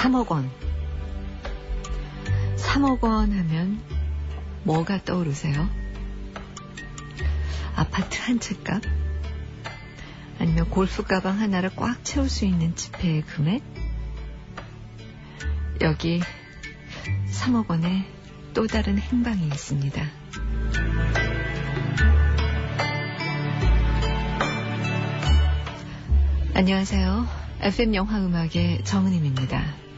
3억 원. 3억 원 하면 뭐가 떠오르세요? 아파트 한 채 값? 아니면 골프 가방 하나를 꽉 채울 수 있는 지폐의 금액? 여기 3억 원에 또 다른 행방이 있습니다. 안녕하세요. FM 영화음악의 정은임입니다.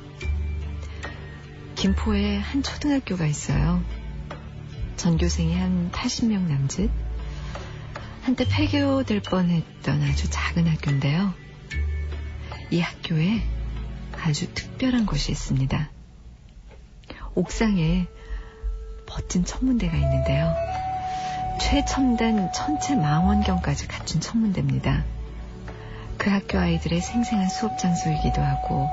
김포에 한 초등학교가 있어요. 전교생이 한 80명 남짓. 한때 폐교될 뻔했던 아주 작은 학교인데요. 이 학교에 아주 특별한 곳이 있습니다. 옥상에 멋진 천문대가 있는데요. 최첨단 천체 망원경까지 갖춘 천문대입니다. 그 학교 아이들의 생생한 수업 장소이기도 하고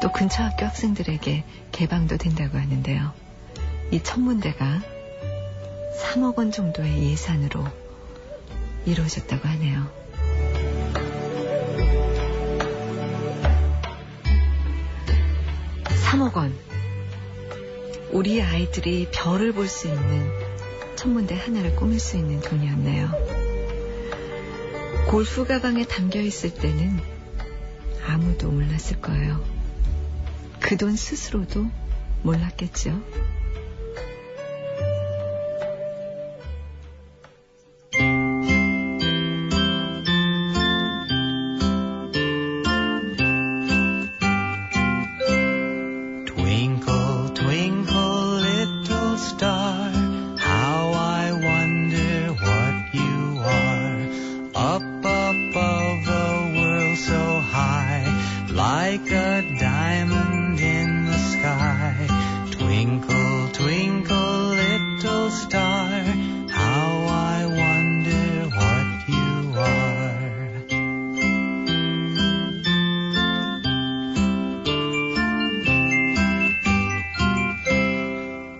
또 근처 학교 학생들에게 개방도 된다고 하는데요. 이 천문대가 3억 원 정도의 예산으로 이루어졌다고 하네요. (3억 원) 우리 아이들이 별을 볼 수 있는 천문대 하나를 꾸밀 수 있는 돈이었네요. 골프 가방에 담겨 있을 때는 아무도 몰랐을 거예요. 그 돈 스스로도 몰랐겠죠.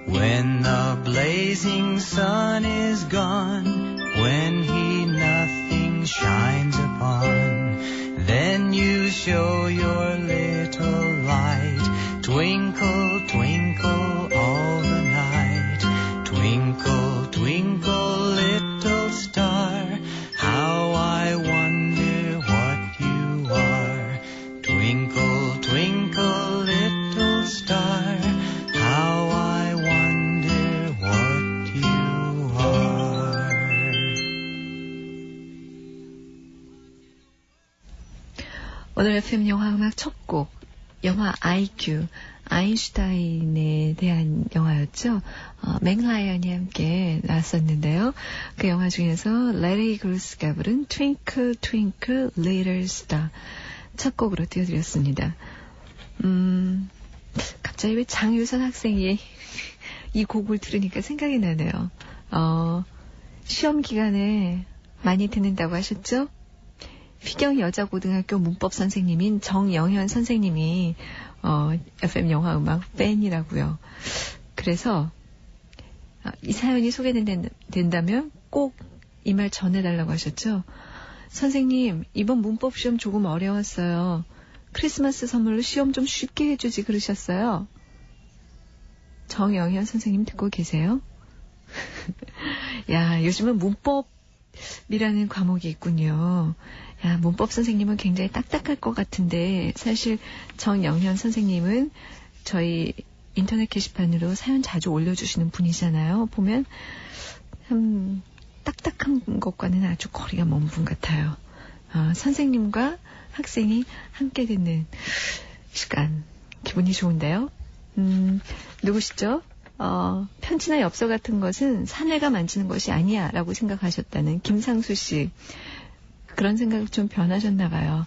When the blazing sun is gone, when he nothing shines upon, then you show your little light. Twinkle, twinkle all the night. Twinkle, twinkle little star, how I wonder what you are. Twinkle, twinkle little star, how I wonder what you are. 오늘 FM 영화음악 첫 곡, 영화 IQ, 아인슈타인에 대한 영화였죠. 맥라이언이 함께 나왔었는데요. 그 영화 중에서 레리 그루스가 부른 Twinkle Twinkle Little Star 첫 곡으로 띄워드렸습니다. 갑자기 왜 장유선 학생이 이 곡을 들으니까 생각이 나네요. 시험 기간에 많이 듣는다고 하셨죠? 피경여자고등학교 문법 선생님인 정영현 선생님이 FM 영화음악 팬이라고요. 그래서 이 사연이 소개된다면 꼭 이 말 전해달라고 하셨죠. 선생님, 이번 문법 시험 조금 어려웠어요. 크리스마스 선물로 시험 좀 쉽게 해주지 그러셨어요. 정영현 선생님 듣고 계세요? 야, 요즘은 문법이라는 과목이 있군요. 야, 문법 선생님은 굉장히 딱딱할 것 같은데 사실 정영현 선생님은 저희 인터넷 게시판으로 사연 자주 올려주시는 분이잖아요. 보면 참 딱딱한 것과는 아주 거리가 먼 분 같아요. 선생님과 학생이 함께 듣는 시간 기분이 좋은데요. 누구시죠? 편지나 엽서 같은 것은 사내가 만지는 것이 아니야 라고 생각하셨다는 김상수 씨. 그런 생각 좀 변하셨나 봐요.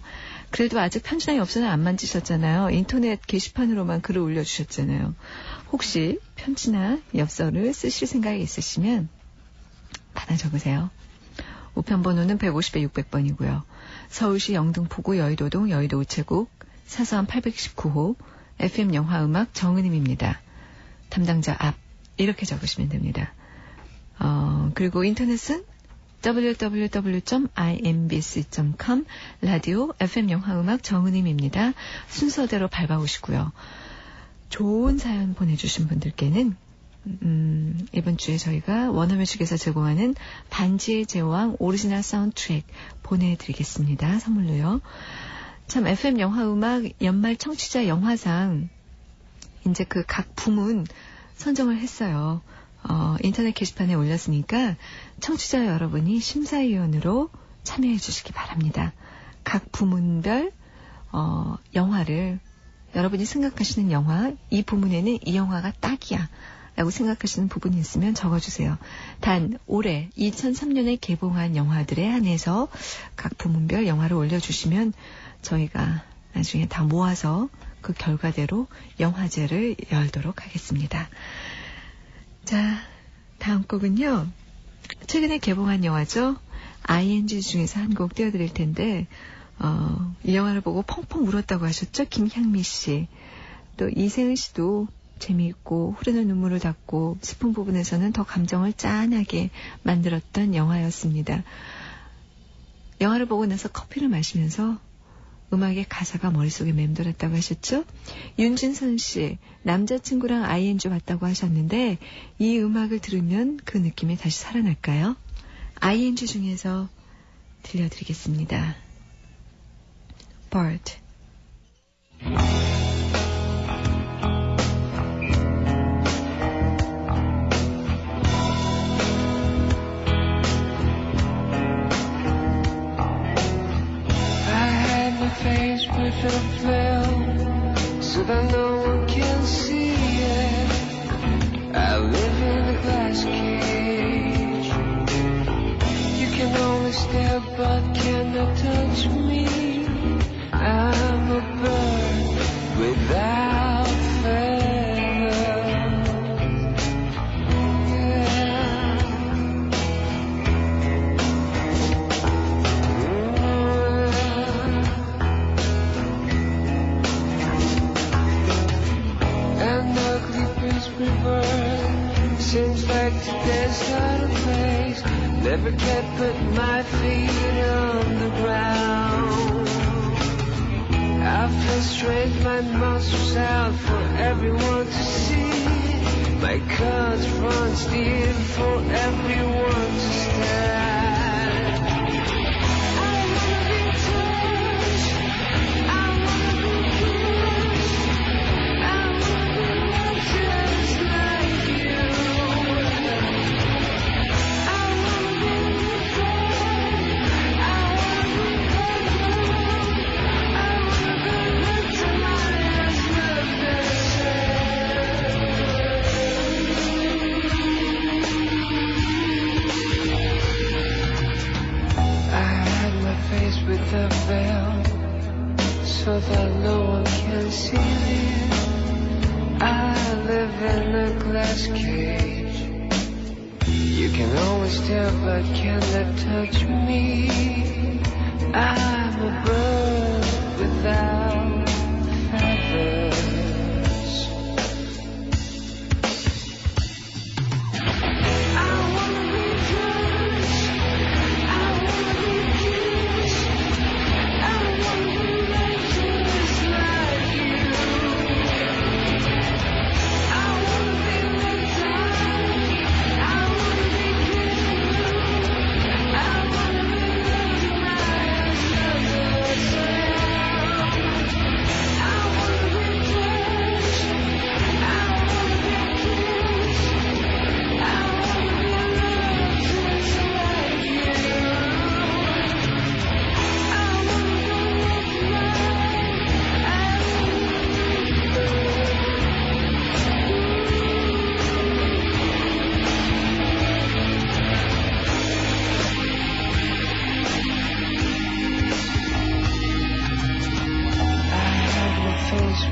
그래도 아직 편지나 엽서는 안 만지셨잖아요. 인터넷 게시판으로만 글을 올려주셨잖아요. 혹시 편지나 엽서를 쓰실 생각이 있으시면 받아 적으세요. 우편번호는 150에 600번이고요. 서울시 영등포구 여의도동 여의도 우체국 사서함 819호 FM 영화음악 정은임입니다. 담당자 앞 이렇게 적으시면 됩니다. 그리고 인터넷은 www.imbc.com 라디오 FM 영화음악 정은임입니다. 순서대로 밟아오시고요. 좋은 사연 보내주신 분들께는 이번 주에 저희가 원어뮤직에서 제공하는 반지의 제왕 오리지널 사운드트랙 보내드리겠습니다. 선물로요. 참 FM 영화음악 연말 청취자 영화상 이제 그 각 부문 선정을 했어요. 인터넷 게시판에 올렸으니까 청취자 여러분이 심사위원으로 참여해 주시기 바랍니다. 각 부문별 영화를 여러분이 생각하시는 영화, 이 부문에는 이 영화가 딱이야 라고 생각하시는 부분이 있으면 적어주세요. 단 올해 2003년에 개봉한 영화들에 한해서 각 부문별 영화를 올려주시면 저희가 나중에 다 모아서 그 결과대로 영화제를 열도록 하겠습니다. 자, 다음 곡은요. 최근에 개봉한 영화죠. ING 중에서 한 곡 띄워드릴 텐데 이 영화를 보고 펑펑 울었다고 하셨죠. 김향미 씨. 또 이세은 씨도 재미있고 흐르는 눈물을 닦고 슬픈 부분에서는 더 감정을 짠하게 만들었던 영화였습니다. 영화를 보고 나서 커피를 마시면서 음악의 가사가 머릿속에 맴돌았다고 하셨죠? 윤진선 씨, 남자친구랑 ING 봤다고 하셨는데 이 음악을 들으면 그 느낌이 다시 살아날까요? ING 중에서 들려드리겠습니다. Bird. Face with a veil so that no one can see it. I live in a glass cage. You can only stare but cannot touch me. I'm a bird without feathers. Seems like today's not a place. Never can put my feet on the ground. I feel strength, my muscles out for everyone to see. My cards run deep for everyone to stand. With a veil so that no one can see me. I live in a glass cage. You can always tell but cannot touch me. I'm a bird without feathers.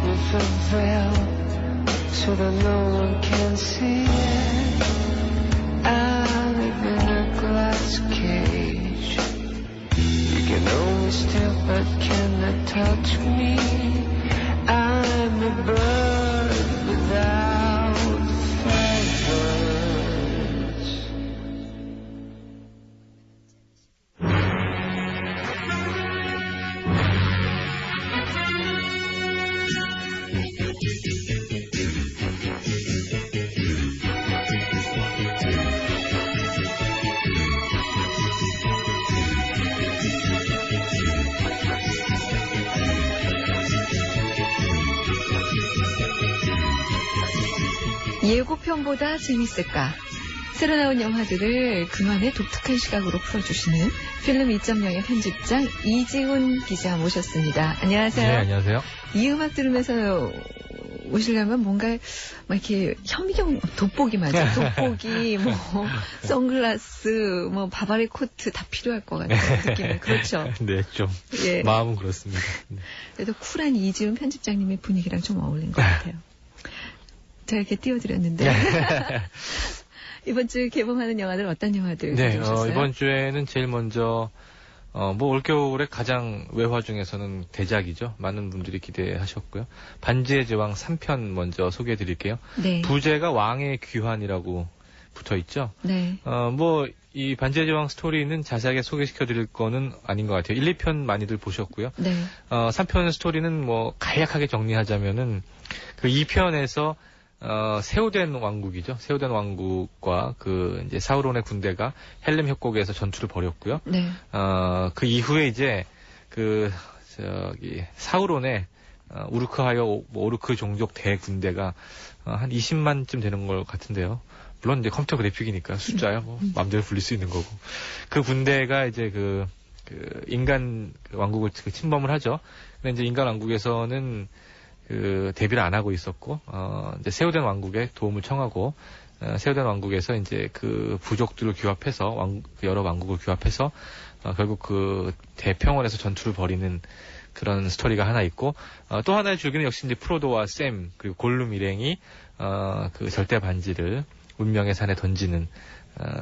With a veil so that no one can see it. I live in a glass cage. You can always tell but cannot touch me. I'm a bird without feathers. 예고편보다 재밌을까? 새로 나온 영화들을 그만의 독특한 시각으로 풀어주시는 필름 2.0의 편집장 이지훈 기자 모셨습니다. 안녕하세요. 네, 안녕하세요. 이 음악 들으면서 오시려면 뭔가 막 이렇게 현미경 돋보기 맞아. 돋보기, 뭐 선글라스, 뭐 바바리 코트 다 필요할 것 같은 느낌은 그렇죠. 네, 좀 예. 마음은 그렇습니다. 네. 그래도 쿨한 이지훈 편집장님의 분위기랑 좀 어울린 것 같아요. 제가 이렇게 띄워드렸는데 이번 주 개봉하는 영화들 어떤 영화들 네, 가져오셨어요? 이번 주에는 제일 먼저 뭐 올겨울에 가장 외화 중에서는 대작이죠. 많은 분들이 기대하셨고요. 반지의 제왕 3편 먼저 소개해드릴게요. 네. 부제가 왕의 귀환이라고 붙어있죠. 네. 뭐 이 반지의 제왕 스토리는 자세하게 소개시켜드릴 거는 아닌 것 같아요. 1, 2편 많이들 보셨고요. 네. 3편 스토리는 뭐 간략하게 정리하자면은 그 2편에서 세우된 왕국이죠. 세우된 왕국과 그 이제 사우론의 군대가 헬름 협곡에서 전투를 벌였고요. 네. 그 이후에 이제 사우론의 우르크하여 오르크 종족 대군대가 한 20만쯤 되는 것 같은데요. 물론 이제 컴퓨터 그래픽이니까 숫자야 뭐 마음대로 불릴 수 있는 거고. 그 군대가 이제 그 인간 왕국을 침범을 하죠. 근데 이제 인간 왕국에서는 대비를 안 하고 있었고, 이제 세우된 왕국에 도움을 청하고, 세우된 왕국에서 이제 그 부족들을 규합해서, 여러 왕국을 규합해서, 결국 그 대평원에서 전투를 벌이는 그런 스토리가 하나 있고, 또 하나의 줄기는 역시 이제 프로도와 샘, 그리고 골룸 일행이, 그 절대 반지를 운명의 산에 던지는,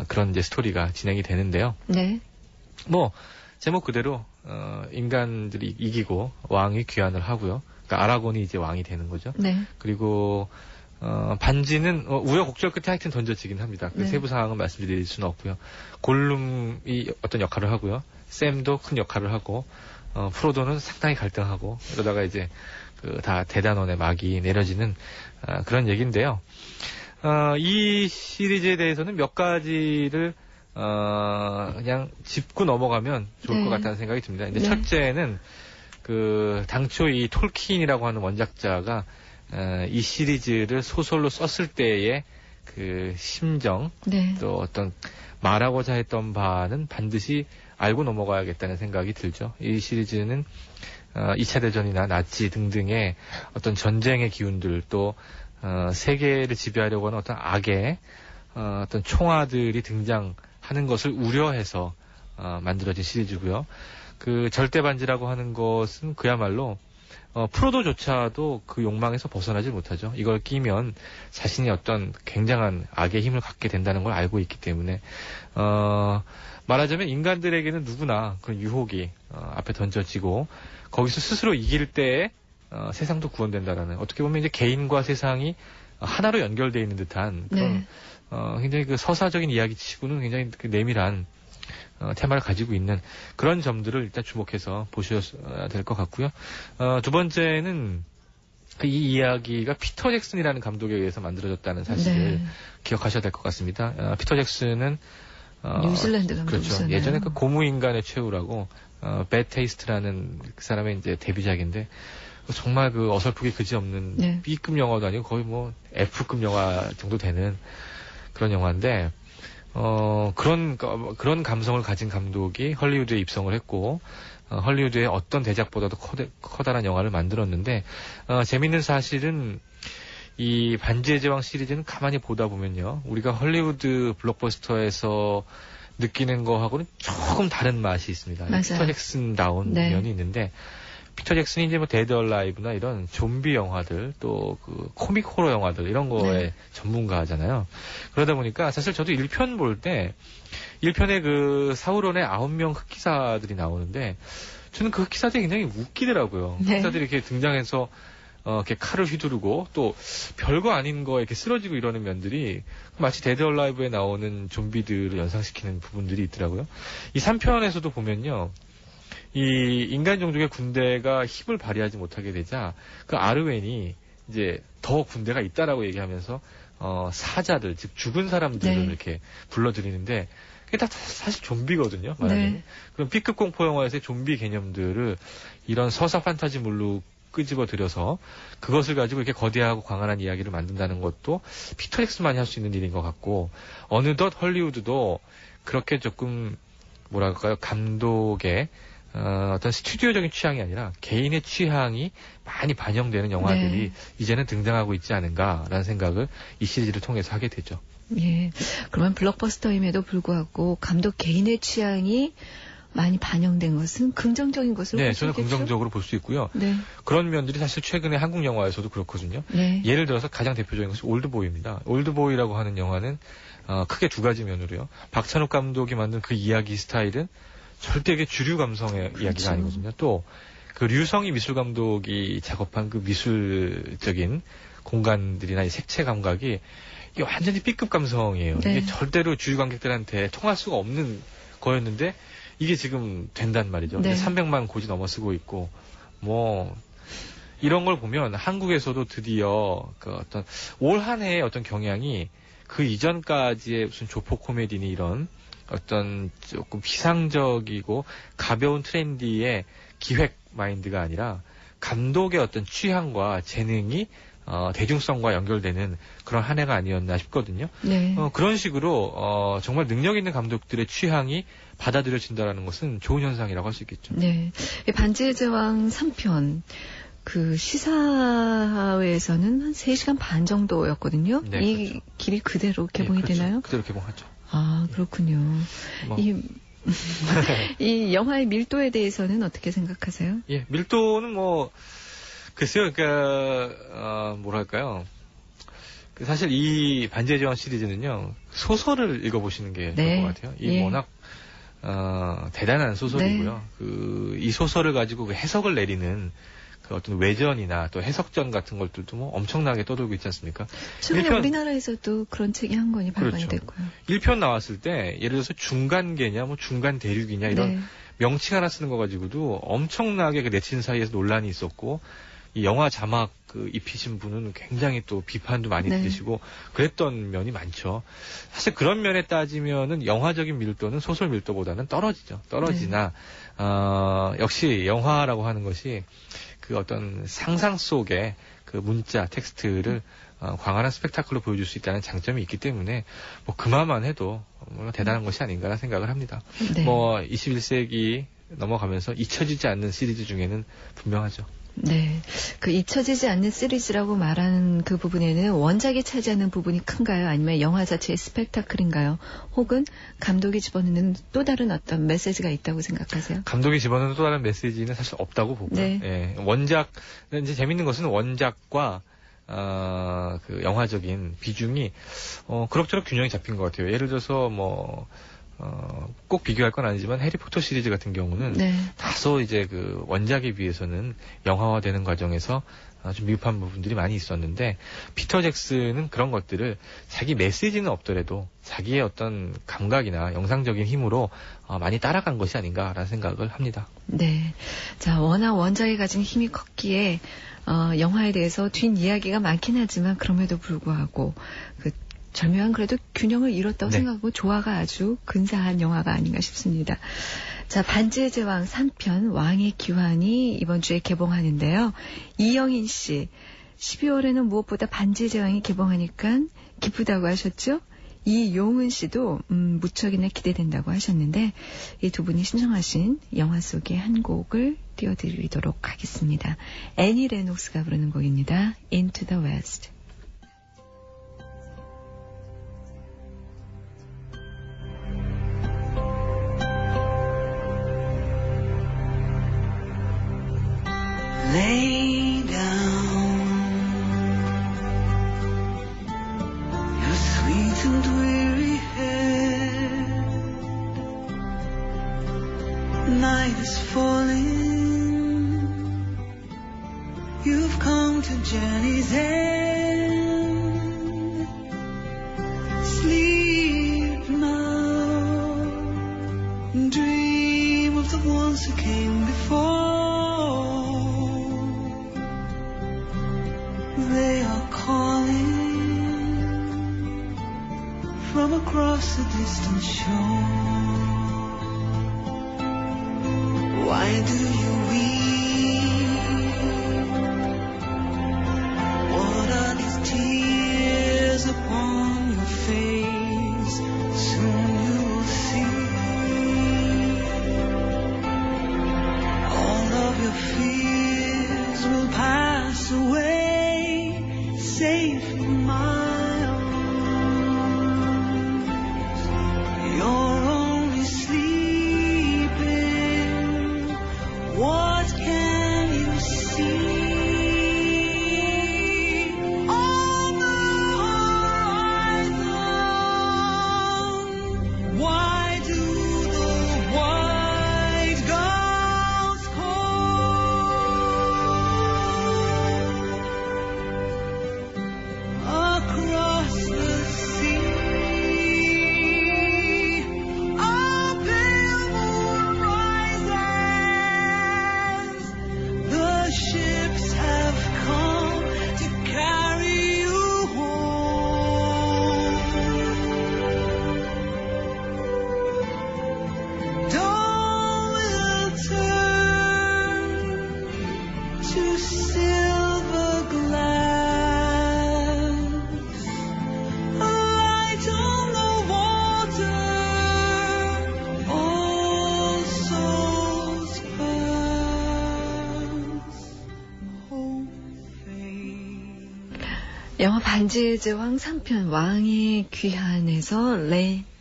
그런 이제 스토리가 진행이 되는데요. 네. 뭐, 제목 그대로, 인간들이 이기고 왕이 귀환을 하고요. 그러니까 아라곤이 이제 왕이 되는 거죠. 네. 그리고 반지는 우여곡절 끝에 하여튼 던져지긴 합니다. 그 네. 세부 사항은 말씀드릴 수는 없고요. 골룸이 어떤 역할을 하고요. 샘도 큰 역할을 하고 프로도는 상당히 갈등하고 이러다가 이제 다 대단원의 막이 내려지는 그런 얘기인데요. 이 시리즈에 대해서는 몇 가지를 그냥 짚고 넘어가면 좋을 네. 것 같다는 생각이 듭니다. 근데 네. 첫째는 당초 이 톨킨이라고 하는 원작자가 이 시리즈를 소설로 썼을 때의 그 심정, 네. 또 어떤 말하고자 했던 바는 반드시 알고 넘어가야겠다는 생각이 들죠. 이 시리즈는 2차 대전이나 나치 등등의 어떤 전쟁의 기운들, 또 세계를 지배하려고 하는 어떤 악의 어떤 총아들이 등장하는 것을 우려해서 만들어진 시리즈고요. 그 절대 반지라고 하는 것은 그야말로 프로도조차도 그 욕망에서 벗어나지 못하죠. 이걸 끼면 자신이 어떤 굉장한 악의 힘을 갖게 된다는 걸 알고 있기 때문에 말하자면 인간들에게는 누구나 그런 유혹이 앞에 던져지고 거기서 스스로 이길 때에 세상도 구원된다라는, 어떻게 보면 이제 개인과 세상이 하나로 연결되어 있는 듯한 그런 네. 굉장히 그 서사적인 이야기치고는 굉장히 그 내밀한 테마를 가지고 있는 그런 점들을 일단 주목해서 보셔야 될 것 같고요. 두 번째는 이 이야기가 피터 잭슨이라는 감독에 의해서 만들어졌다는 사실을 네. 기억하셔야 될 것 같습니다. 피터 잭슨은 뉴질랜드 그렇죠. 감독이잖아요. 예전에 그 고무인간의 최후라고 배드 테이스트라는 그 사람의 이제 데뷔작인데 정말 그 어설프게 그지없는 네. B급 영화도 아니고 거의 뭐 F급 영화 정도 되는 그런 영화인데 그런 감성을 가진 감독이 헐리우드에 입성을 했고, 헐리우드의 어떤 대작보다도 커다란 영화를 만들었는데, 재밌는 사실은 이 반지의 제왕 시리즈는 가만히 보다 보면요, 우리가 헐리우드 블록버스터에서 느끼는 거하고는 조금 다른 맛이 있습니다. 맞아요. 피터 잭슨다운 네. 면이 있는데, 피터 잭슨이 이제 뭐 데드 얼라이브나 이런 좀비 영화들, 또 그 코믹 호러 영화들 이런 거에 네. 전문가잖아요. 그러다 보니까 사실 저도 1편 볼 때 1편에 그 사우론의 9명 흑기사들이 나오는데 저는 그 흑기사들이 굉장히 웃기더라고요. 네. 흑기사들이 이렇게 등장해서 이렇게 칼을 휘두르고 또 별거 아닌 거에 이렇게 쓰러지고 이러는 면들이 마치 데드 얼라이브에 나오는 좀비들을 연상시키는 부분들이 있더라고요. 이 3편에서도 보면요, 이 인간 종족의 군대가 힘을 발휘하지 못하게 되자 그 아르웬이 이제 더 군대가 있다라고 얘기하면서 사자들, 즉 죽은 사람들을 네. 이렇게 불러들이는데 그게 다 사실 좀비거든요. 말하자면. 네. 그럼 B급 공포 영화에서의 좀비 개념들을 이런 서사 판타지물로 끄집어 들여서 그것을 가지고 이렇게 거대하고 광활한 이야기를 만든다는 것도 피터 잭슨만이 할 수 있는 일인 것 같고 어느덧 헐리우드도 그렇게 조금 뭐랄까요 감독의 어떤 스튜디오적인 취향이 아니라 개인의 취향이 많이 반영되는 영화들이 네. 이제는 등장하고 있지 않은가라는 생각을 이 시리즈를 통해서 하게 되죠. 예. 그러면 블록버스터임에도 불구하고 감독 개인의 취향이 많이 반영된 것은 긍정적인 것으로 네, 볼 수 저는 있겠죠? 긍정적으로 볼 수 있고요. 네. 그런 면들이 사실 최근에 한국 영화에서도 그렇거든요. 네. 예를 들어서 가장 대표적인 것이 올드보이입니다. 올드보이라고 하는 영화는 크게 두 가지 면으로요. 박찬욱 감독이 만든 그 이야기 스타일은 절대 이게 주류 감성의 그렇죠. 이야기가 아니거든요. 또 그 류성희 미술 감독이 작업한 그 미술적인 공간들이나 이 색채 감각이 이게 완전히 B급 감성이에요. 네. 이게 절대로 주류 관객들한테 통할 수가 없는 거였는데 이게 지금 된단 말이죠. 네. 300만 고지 넘어쓰고 있고 뭐 이런 걸 보면 한국에서도 드디어 그 어떤 올 한 해의 어떤 경향이 그 이전까지의 무슨 조폭 코미디니 이런 어떤 조금 비상적이고 가벼운 트렌디의 기획 마인드가 아니라 감독의 어떤 취향과 재능이 대중성과 연결되는 그런 한 해가 아니었나 싶거든요. 네. 그런 식으로 정말 능력 있는 감독들의 취향이 받아들여진다는 것은 좋은 현상이라고 할 수 있겠죠. 네. 이 반지의 제왕 3편 그 시사회에서는 한 3시간 반 정도였거든요. 네, 이 그렇죠. 길이 그대로 개봉이 예, 그렇죠. 되나요? 그대로 개봉하죠. 아, 그렇군요. 뭐. 이 영화의 밀도에 대해서는 어떻게 생각하세요? 예, 밀도는 뭐 글쎄요, 그러니까 뭐랄까요? 사실 이 반지의 제왕 시리즈는요 소설을 읽어보시는 게 네. 좋을 것 같아요. 이 예. 워낙 대단한 소설이고요. 이 소설을 가지고 그 해석을 내리는 그 어떤 외전이나 또 해석전 같은 것들도 뭐 엄청나게 떠돌고 있지 않습니까? 최근에 1편 우리나라에서도 그런 책이 한 권이 발간이 그렇죠. 됐고요. 1편 나왔을 때 예를 들어서 중간계냐 뭐 중간 대륙이냐 이런 네. 명칭 하나 쓰는 거 가지고도 엄청나게 그 네티즌 사이에서 논란이 있었고 이 영화 자막 그 입히신 분은 굉장히 또 비판도 많이 네. 들으시고 그랬던 면이 많죠. 사실 그런 면에 따지면은 영화적인 밀도는 소설 밀도보다는 떨어지죠. 떨어지나 역시 영화라고 하는 것이 그 어떤 상상 속의 그 문자 텍스트를 광활한 스펙타클로 보여줄 수 있다는 장점이 있기 때문에 뭐 그만만 해도 뭔가 대단한 것이 아닌가라는 생각을 합니다. 네. 뭐 21세기 넘어가면서 잊혀지지 않는 시리즈 중에는 분명하죠. 네. 그 잊혀지지 않는 시리즈라고 말하는 그 부분에는 원작이 차지하는 부분이 큰가요? 아니면 영화 자체의 스펙타클인가요? 혹은 감독이 집어넣는 또 다른 어떤 메시지가 있다고 생각하세요? 감독이 집어넣는 또 다른 메시지는 사실 없다고 보고요. 네. 예, 원작, 이제 재밌는 것은 원작과 그 영화적인 비중이 그럭저럭 균형이 잡힌 것 같아요. 예를 들어서 꼭 비교할 건 아니지만 해리포터 시리즈 같은 경우는 네. 다소 이제 그 원작에 비해서는 영화화되는 과정에서 좀 미흡한 부분들이 많이 있었는데 피터 잭슨은 그런 것들을 자기 메시지는 없더라도 자기의 어떤 감각이나 영상적인 힘으로 많이 따라간 것이 아닌가라는 생각을 합니다. 네. 자, 워낙 원작이 가진 힘이 컸기에 영화에 대해서 뒷이야기가 많긴 하지만 그럼에도 불구하고 그 절묘한 그래도 균형을 이뤘다고 네. 생각하고 조화가 아주 근사한 영화가 아닌가 싶습니다. 자, 반지의 제왕 3편 왕의 기환이 이번 주에 개봉하는데요. 이영인 씨, 12월에는 무엇보다 반지의 제왕이 개봉하니까 기쁘다고 하셨죠? 이용은 씨도 무척이나 기대된다고 하셨는데 이 두 분이 신청하신 영화 속의 한 곡을 띄워드리도록 하겠습니다. 애니 레녹스가 부르는 곡입니다. Into the West. Lay down your sweet and weary head. Night is falling. You've come to journey's end. Sleep now. Dream of the ones who came before. They are calling from across a distant shore. Why do you weep? away, safe in my arms. You're only sleeping. What can you see? On the horizon, why do the white gulls call? Across the sea, a pale moon rises. The ships have come to carry you home. Dawn will turn to silver glass, light on the water, all souls pass, hope fades. 영화 반지의 제왕 3편 왕의 귀환에서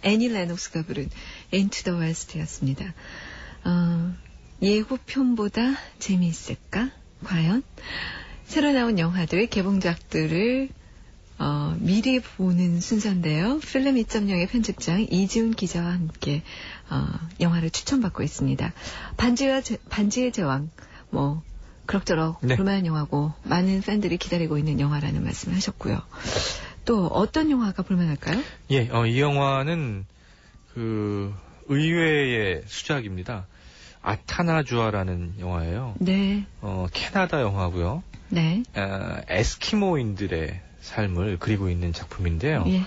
애니 레녹스가 부른 Into the West였습니다. 예고편보다 재미있을까? 과연? 새로 나온 영화들, 개봉작들을 미리 보는 순서인데요. 필름 2.0의 편집장 이지훈 기자와 함께 영화를 추천받고 있습니다. 반지의 제왕, 그럭저럭 네. 볼만한 영화고 많은 팬들이 기다리고 있는 영화라는 말씀을 하셨고요. 또 어떤 영화가 볼만할까요? 예, 이 영화는 그 의외의 수작입니다. 아타나주아라는 영화예요. 네, 캐나다 영화고요. 네, 에스키모인들의 삶을 그리고 있는 작품인데요. 예,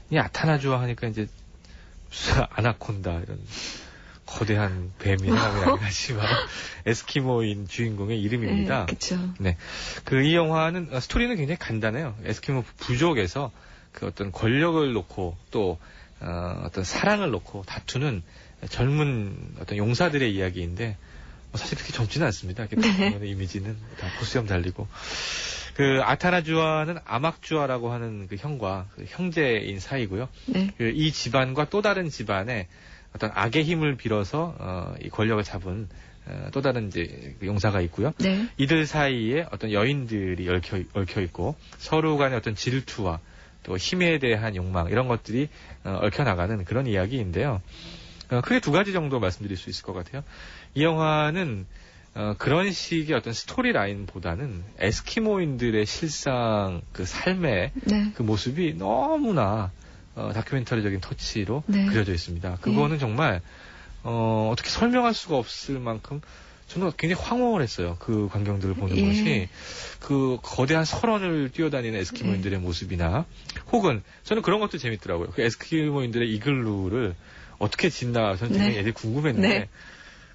이 아타나주아 하니까 이제 무슨 아나콘다 이런 거대한 뱀이 생각이 나긴 하지만 에스키모인 주인공의 이름입니다. 그렇죠. 네, 이 영화는 스토리는 굉장히 간단해요. 에스키모 부족에서 그 어떤 권력을 놓고 또 어떤 사랑을 놓고 다투는 젊은 어떤 용사들의 이야기인데 사실 그렇게 젊지는 않습니다. 이렇게 네. 보면 이미지는 다 보수염 달리고 그 아타나주아는 아막주아라고 하는 그 형과 그 형제인 사이고요. 네, 이 집안과 또 다른 집안의 어떤 악의 힘을 빌어서 이 권력을 잡은 또 다른 이제 용사가 있고요. 네, 이들 사이에 어떤 여인들이 얽혀 있고 서로 간의 어떤 질투와 또 힘에 대한 욕망 이런 것들이 얽혀 나가는 그런 이야기인데요. 크게 두 가지 정도 말씀드릴 수 있을 것 같아요. 이 영화는 그런 식의 어떤 스토리 라인보다는 에스키모인들의 실상 그 삶의 네, 그 모습이 너무나 다큐멘터리적인 터치로 네. 그려져 있습니다. 그거는 정말 어떻게 설명할 수가 없을 만큼 저는 굉장히 황홀을 했어요. 그 광경들을 보는 예. 것이 그 거대한 설원을 뛰어다니는 에스키모인들의 모습이나 혹은 저는 그런 것도 재밌더라고요. 그 에스키모인들의 이글루를 어떻게 짓나 저는 굉장히 네. 애들이 궁금했는데 네.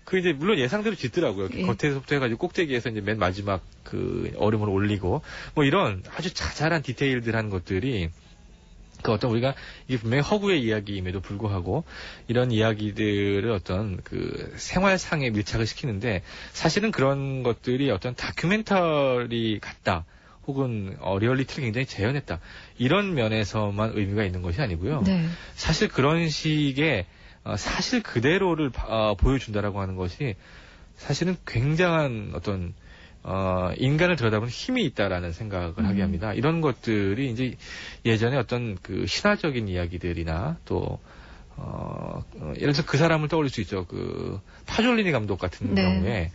그 이제 물론 예상대로 짓더라고요. 예. 겉에서부터 해가지고 꼭대기에서 이제 맨 마지막 그 얼음을 올리고 뭐 이런 아주 자잘한 디테일들한 것들이 그 어떤 우리가 이게 분명히 허구의 이야기임에도 불구하고 이런 이야기들을 어떤 그 생활상에 밀착을 시키는데 사실은 그런 것들이 어떤 다큐멘터리 같다. 혹은 리얼리티를 굉장히 재현했다. 이런 면에서만 의미가 있는 것이 아니고요. 네, 사실 그런 식의 사실 그대로를 보여준다라고 하는 것이 사실은 굉장한 어떤 인간을 들여다보는 힘이 있다라는 생각을 하게 합니다. 이런 것들이 이제 예전에 어떤 그 신화적인 이야기들이나 또 예를 들어서 그 사람을 떠올릴 수 있죠. 그 파졸리니 감독 같은 네. 경우에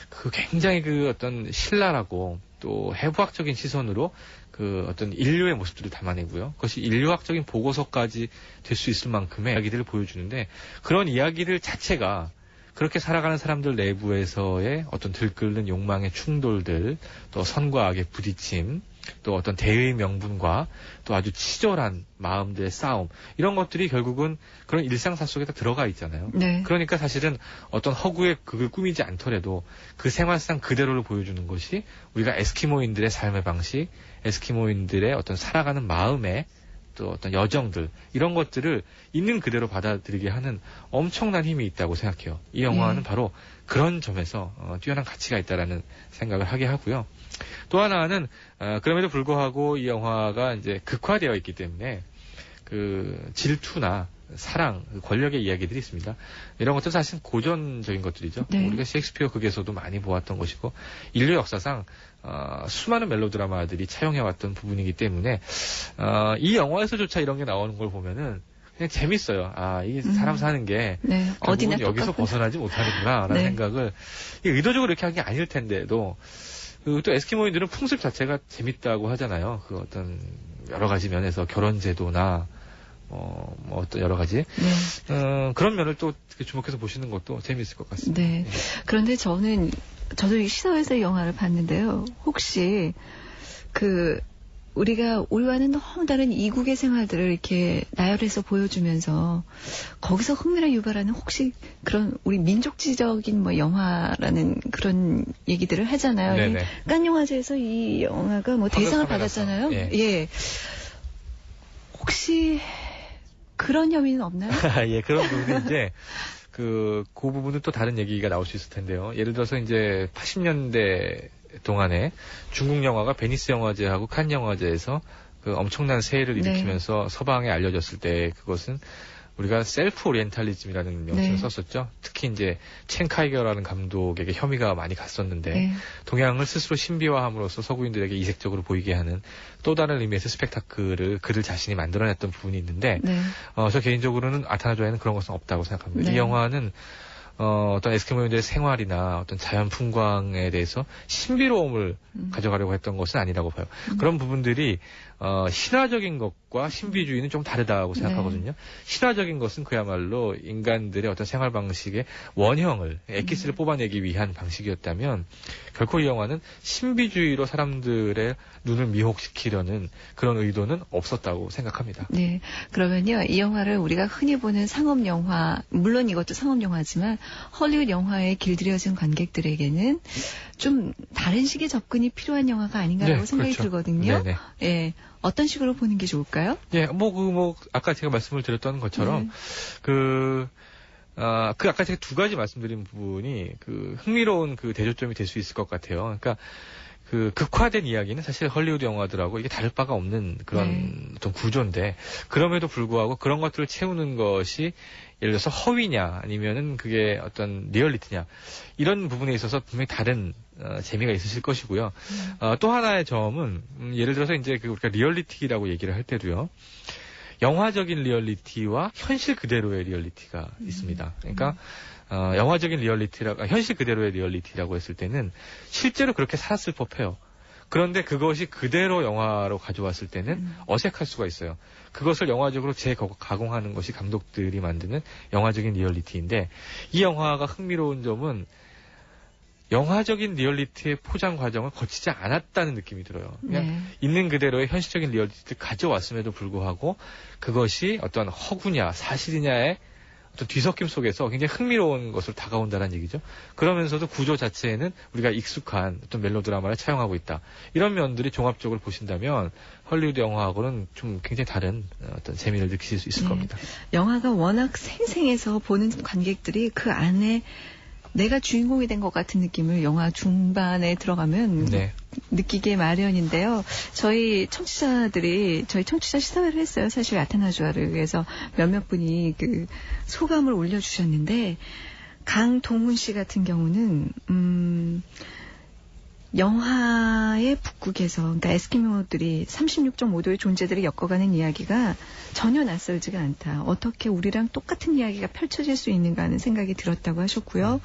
그 굉장히 그 어떤 신랄하고 또 해부학적인 시선으로 그 어떤 인류의 모습들을 담아내고요. 그것이 인류학적인 보고서까지 될 수 있을 만큼의 이야기들을 보여주는데 그런 이야기들 자체가 그렇게 살아가는 사람들 내부에서의 어떤 들끓는 욕망의 충돌들, 또 선과 악의 부딪힘, 또 어떤 대의 명분과 또 아주 치졸한 마음들의 싸움, 이런 것들이 결국은 그런 일상사 속에 다 들어가 있잖아요. 네. 그러니까 사실은 어떤 허구의 극을 꾸미지 않더라도 그 생활상 그대로를 보여주는 것이 우리가 에스키모인들의 삶의 방식, 에스키모인들의 어떤 살아가는 마음의 또 어떤 여정들 이런 것들을 있는 그대로 받아들이게 하는 엄청난 힘이 있다고 생각해요. 이 영화는 바로 그런 점에서 뛰어난 가치가 있다라는 생각을 하게 하고요. 또 하나는 그럼에도 불구하고 이 영화가 이제 극화되어 있기 때문에 그 질투나 사랑, 권력의 이야기들이 있습니다. 이런 것들 사실 고전적인 것들이죠. 네. 우리가 셰익스피어 극에서도 많이 보았던 것이고 인류 역사상 수많은 멜로드라마들이 차용해왔던 부분이기 때문에 이 영화에서조차 이런 게 나오는 걸 보면은 그냥 재밌어요. 이게 사람 사는 게 네. 어디나 결국은 여기서 똑같구나. 벗어나지 못하는구나라는 네. 생각을 이게 의도적으로 이렇게 한 게 아닐 텐데도 또 에스키모인들은 풍습 자체가 재밌다고 하잖아요. 그 어떤 여러 가지 면에서 결혼 제도나 뭐 어떤 여러 가지 네. 그런 면을 또 주목해서 보시는 것도 재미있을 것 같습니다. 네. 그런데 저도 이 시사회에서 이 영화를 봤는데요. 혹시 우리가 우리와는 너무 다른 이국의 생활들을 이렇게 나열해서 보여주면서 거기서 흥미를 유발하는 혹시 그런 우리 민족지적인 뭐 영화라는 그런 얘기들을 하잖아요. 네네. 칸 영화제에서 이 영화가 뭐 대상을 받았잖아요. 예. 예. 혹시 그런 혐의는 없나요? 예, 그런 부분이 이제 그 부분은 또 다른 얘기가 나올 수 있을 텐데요. 예를 들어서 이제 80년대 동안에 중국 영화가 베니스 영화제하고 칸 영화제에서 그 엄청난 세해를 일으키면서 서방에 알려졌을 때 그것은 우리가 셀프 오리엔탈리즘이라는 명칭을 네. 썼었죠. 특히 이제 첸 카이거라는 감독에게 혐의가 많이 갔었는데 네. 동양을 스스로 신비화함으로써 서구인들에게 이색적으로 보이게 하는 또 다른 의미에서 스펙타클을 그들 자신이 만들어냈던 부분이 있는데 네. 저 개인적으로는 아타나조에는 그런 것은 없다고 생각합니다. 네. 이 영화는 어떤 에스키모인들의 생활이나 어떤 자연 풍광에 대해서 신비로움을 가져가려고 했던 것은 아니라고 봐요. 그런 부분들이 신화적인 것과 신비주의는 좀 다르다고 생각하거든요. 신화적인 것은 그야말로 인간들의 어떤 생활 방식의 원형을 엑기스를 뽑아내기 위한 방식이었다면 결코 이 영화는 신비주의로 사람들의 눈을 미혹시키려는 그런 의도는 없었다고 생각합니다. 네. 그러면요, 이 영화를 우리가 흔히 보는 상업 영화, 물론 이것도 상업 영화지만 헐리우드 영화에 길들여진 관객들에게는 좀 다른 식의 접근이 필요한 영화가 아닌가라고 네, 생각이 그렇죠. 들거든요. 네네. 예. 어떤 식으로 보는 게 좋을까요? 예, 아까 제가 말씀을 드렸던 것처럼, 아까 제가 두 가지 말씀드린 부분이, 흥미로운 대조점이 될 수 있을 것 같아요. 그러니까, 극화된 이야기는 사실 헐리우드 영화들하고 이게 다를 바가 없는 그런 어떤 구조인데, 그럼에도 불구하고 그런 것들을 채우는 것이 예를 들어서 허위냐, 아니면은 그게 어떤 리얼리티냐, 이런 부분에 있어서 분명히 다른, 재미가 있으실 것이고요. 또 하나의 점은, 예를 들어서 이제 우리가 리얼리티라고 얘기를 할 때도요, 영화적인 리얼리티와 현실 그대로의 리얼리티가 있습니다. 그러니까, 영화적인 현실 그대로의 리얼리티라고 했을 때는 실제로 그렇게 살았을 법해요. 그런데 그것이 그대로 영화로 가져왔을 때는 어색할 수가 있어요. 그것을 영화적으로 재가공하는 것이 감독들이 만드는 영화적인 리얼리티인데 이 영화가 흥미로운 점은 영화적인 리얼리티의 포장 과정을 거치지 않았다는 느낌이 들어요. 그냥 있는 그대로의 현실적인 리얼리티를 가져왔음에도 불구하고 그것이 어떤 허구냐 사실이냐의 어떤 뒤섞임 속에서 굉장히 흥미로운 것으로 다가온다는 얘기죠. 그러면서도 구조 자체에는 우리가 익숙한 어떤 멜로드라마를 차용하고 있다. 이런 면들이 종합적으로 보신다면 헐리우드 영화하고는 좀 굉장히 다른 어떤 재미를 느끼실 수 있을 겁니다. 영화가 워낙 생생해서 보는 관객들이 그 안에 내가 주인공이 된 것 같은 느낌을 영화 중반에 들어가면 느끼게 마련인데요. 저희 청취자 시사회를 했어요. 사실 아타나주아를 위해서 몇몇 분이 소감을 올려주셨는데 강동훈 씨 같은 경우는 영화의 북극에서 그러니까 에스키모들이 36.5도의 존재들이 엮어가는 이야기가 전혀 낯설지가 않다. 어떻게 우리랑 똑같은 이야기가 펼쳐질 수 있는가 하는 생각이 들었다고 하셨고요.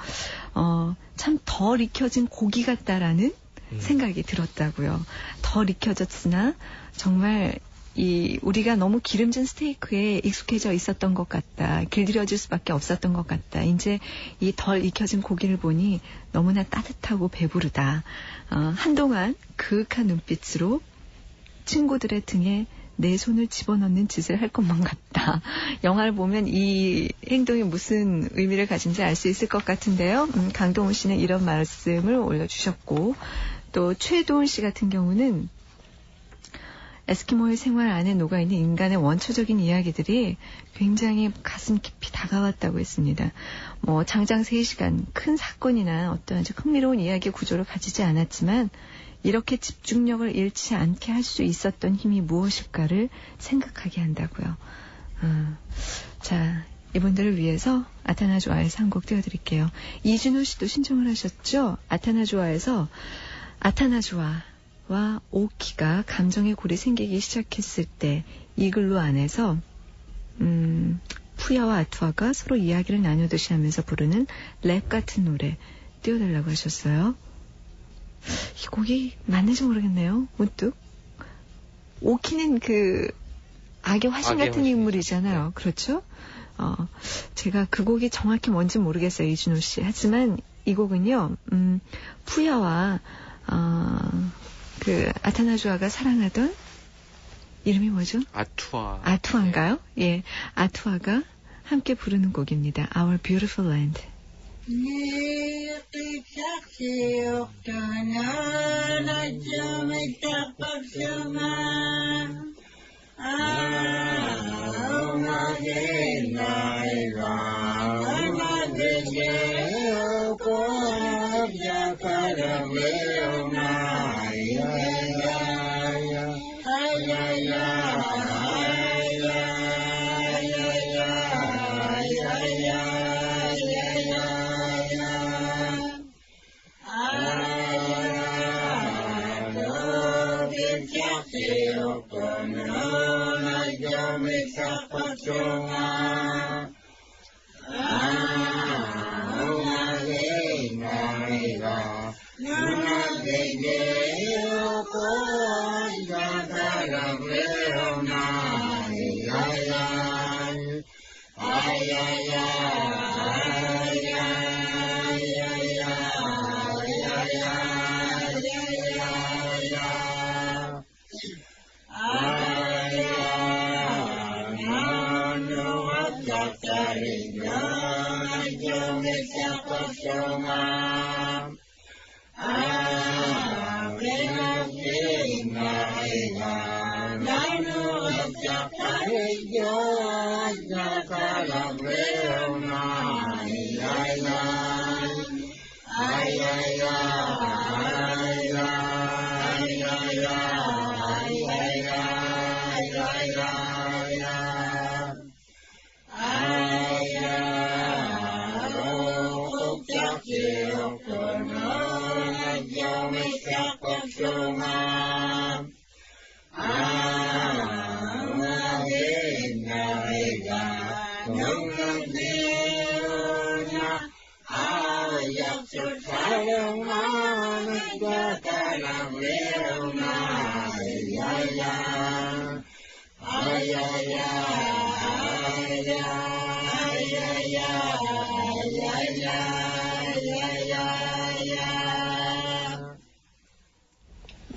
참 덜 익혀진 고기 같다라는 생각이 들었다고요. 덜 익혀졌으나 정말 우리가 너무 기름진 스테이크에 익숙해져 있었던 것 같다. 길들여질 수밖에 없었던 것 같다. 이제 이 덜 익혀진 고기를 보니 너무나 따뜻하고 배부르다. 한동안 그윽한 눈빛으로 친구들의 등에 내 손을 집어넣는 짓을 할 것만 같다. 영화를 보면 이 행동이 무슨 의미를 가진지 알 수 있을 것 같은데요. 강동훈 씨는 이런 말씀을 올려주셨고 또 최도훈 씨 같은 경우는 에스키모의 생활 안에 녹아있는 인간의 원초적인 이야기들이 굉장히 가슴 깊이 다가왔다고 했습니다. 뭐 장장 3시간 큰 사건이나 어떤 아주 흥미로운 이야기 구조를 가지지 않았지만 이렇게 집중력을 잃지 않게 할 수 있었던 힘이 무엇일까를 생각하게 한다고요. 자, 이분들을 위해서 아타나주아에서 한 곡 띄워드릴게요. 이준호 씨도 신청을 하셨죠? 아타나주아에서 아타나주아와 오키가 감정의 골이 생기기 시작했을 때 이 글로 안에서 푸야와 아투아가 서로 이야기를 나누듯이 하면서 부르는 랩 같은 노래 띄워달라고 하셨어요. 이 곡이 맞는지 모르겠네요. 문득. 오키는 그 악의 화신 같은 인물이잖아요. 그렇죠? 제가 그 곡이 정확히 뭔지 모르겠어요, 이준호 씨. 하지만 이 곡은요, 푸야와, 그, 아타나주아가 사랑하던, 이름이 뭐죠? 아투아인가요? 예. 아투아가 함께 부르는 곡입니다. Our Beautiful Land.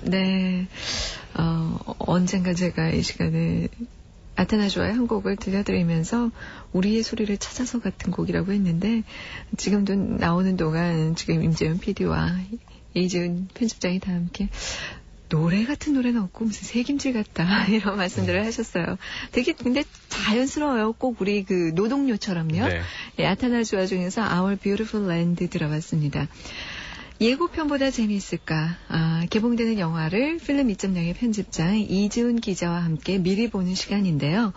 네, 언젠가 제가 이 시간에 아타나주아의 한 곡을 들려드리면서 우리의 소리를 찾아서 같은 곡이라고 했는데 지금도 나오는 동안 지금 임재훈 PD와 이지은 편집장이 다 함께 노래 같은 노래는 없고 무슨 새김질 같다 이런 말씀들을 하셨어요. 되게 근데 자연스러워요. 꼭 우리 그 노동요처럼요. 네. 예, 아타나주아 중에서 Our Beautiful Land 들어봤습니다. 예고편보다 재미있을까? 개봉되는 영화를 필름 2.0의 편집장 이지훈 기자와 함께 미리 보는 시간인데요.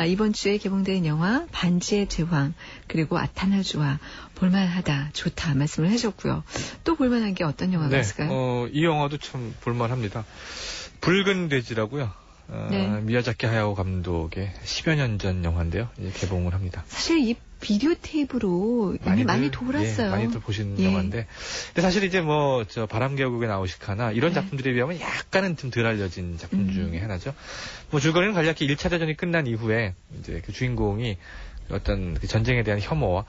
이번 주에 개봉되는 영화 반지의 제왕 그리고 아타나주아 볼만하다, 좋다 말씀을 하셨고요. 또 볼만한 게 어떤 영화가 있을까요? 이 영화도 참 볼만합니다. 붉은 돼지라고요. 네. 미야자키 하야오 감독의 10여 년 전 영화인데요. 이제 개봉을 합니다. 사실 이 비디오 테이프로 이미 많이 돌았어요. 예, 많이들 보시는 영화인데. 근데 사실 이제 바람계곡에 나우시카나 이런 작품들에 비하면 약간은 좀 덜 알려진 작품 중에 하나죠. 줄거리는 간략히 1차 대전이 끝난 이후에 이제 그 주인공이 어떤 그 전쟁에 대한 혐오와